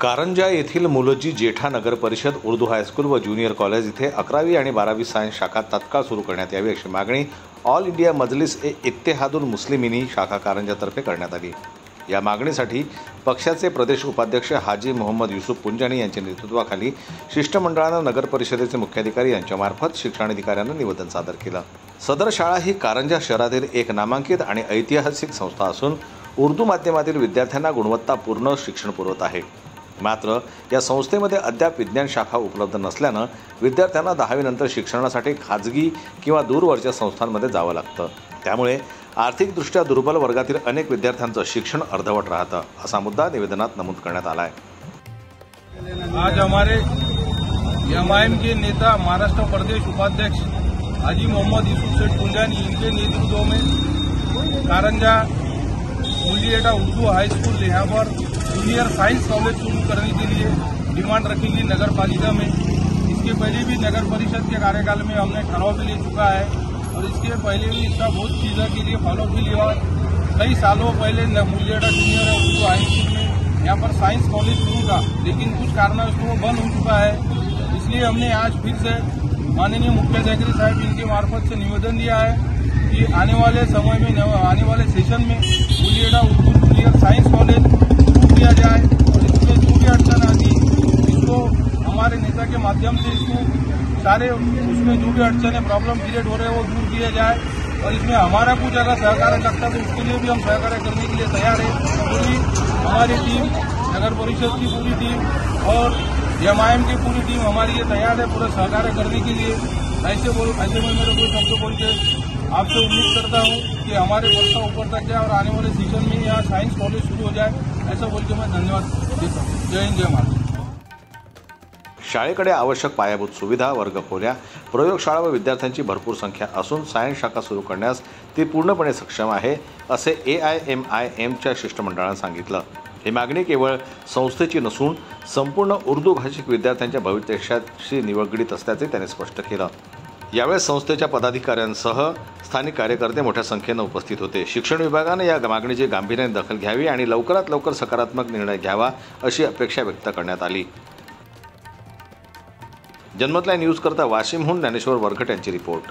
कारंजा येथील मुलजी जेठा नगर परिषद उर्दू हायस्कूल व ज्युनियर कॉलेज इथे 11वी आणि 12वी सायन्स शाखा तत्काळ सुरू करण्यात यावी अशी मागणी ऑल इंडिया मजलिस ए इत्तेहादुल मुस्लिमीनी शाखा कारंजातर्फे करण्यात आली। या मागणीसाठी पक्षाचे प्रदेश उपाध्यक्ष हाजी मोहम्मद युसुफ पुंजानी यांच्या नेतृत्वाखाली शिष्टमंडळाने नगर परिषदेचे मुख्याधिकारी यांच्यामार्फत शिक्षणाधिकाऱ्यांना निवेदन सादर केलं। सदर शाळा ही कारंजा शहरातील एक नामांकित आणि ऐतिहासिक संस्था असून उर्दू माध्यमातील विद्यार्थ्यांना गुणवत्तापूर्ण शिक्षण पुरवत आहे। मात्र या संस्थेमध्ये अद्याप विज्ञान शाखा उपलब्ध नसल्याने विद्यार्थ्यांना 10वी नंतर शिक्षणासाठी खाजगी किंवा दूरवरच्या संस्थांमध्ये जावं लागतं। त्यामुळे आर्थिकदृष्ट्या दुर्बल वर्गातील अनेक विद्यार्थ्यांचं शिक्षण अर्धवट राहतं असा मुद्दा निवेदनात नमूद करण्यात आला आहे। आज हमारे एमआईएम के नेता महाराष्ट्र प्रदेश उपाध्यक्ष हाजी मोहम्मद युसुफ शेख पुंजानी इनके नेतृत्व में कारंजा मुलजी जेठा उर्दू हाई स्कूल यहाँ पर जूनियर साइंस कॉलेज शुरू करने के लिए डिमांड रखी गई नगर पालिका में। इसके पहले भी नगर परिषद के कार्यकाल में हमने ठहराव भी ले चुका है और इसके पहले भी इसका बहुत चीज़ों के लिए फॉलो भी लिया। कई सालों पहले मुलजी जेठा जूनियर उर्दू हाई स्कूल में यहाँ पर साइंस कॉलेज शुरू था, लेकिन कुछ कारणवश वो बंद हो चुका है। इसलिए हमने आज फिर से माननीय मुख्याधिकारी साहब इनके मार्फत से निवेदन दिया है कि आने वाले समय में आने वाले सेशन में मुलजी जेठा उर्दू जूनियर साइंस कॉलेज शुरू किया जाए और इसमें जो भी अड़चन आती इसको हमारे नेता के माध्यम से इसको सारे उसमें जो भी अड़चन है प्रॉब्लम क्रिएट हो रहे हैं वो दूर किया जाए और इसमें हमारा कुछ अगर सहकार लगता है तो उसके लिए भी हम सहकार करने के लिए तैयार है। पूरी हमारी टीम नगर परिषद की पूरी टीम और एमआईएम की पूरी टीम हमारी ये तैयार है पूरा सहकार करने के लिए। ऐसे मैं मेरे कोई शब्द बोल के आपसे उम्मीद करता हूँ कि हमारे प्रस्ताव ऊपर तक जाए और आने वाले सीजन में यहाँ साइंस कॉलेज शुरू हो जाए, ऐसा बोल के मैं धन्यवाद देता हूँ। जय हिंद, जय महाराष्ट्र। शाळेकडे आवश्यक पायाभूत सुविधा, वर्गखोल्या, प्रयोगशाळा व विद्यार्थ्यांची भरपूर संख्या असून सायन्स शाखा सुरू करण्यास ती पूर्णपणे सक्षम आहे असे AIMIMच्या शिष्टमंडळाने सांगितलं। ही मागणी केवळ संस्थेची नसून संपूर्ण उर्दू भाषिक विद्यार्थ्यांच्या भवितव्याशी निगडीत असल्याचे त्यांनी स्पष्ट केलं। यावेळेस संस्थेच्या पदाधिकाऱ्यांसह स्थानिक कार्यकर्ते मोठ्या संख्येने उपस्थित होते। शिक्षण विभागाने या मागणीची गांभीर्याने दखल घ्यावी आणि लवकरात लवकर सकारात्मक निर्णय घ्यावा अशी अपेक्षा व्यक्त करण्यात आली। जनमत लाईव्ह न्यूज करता वाशिमहून ज्ञानेश्वर वरखट यांची रिपोर्ट।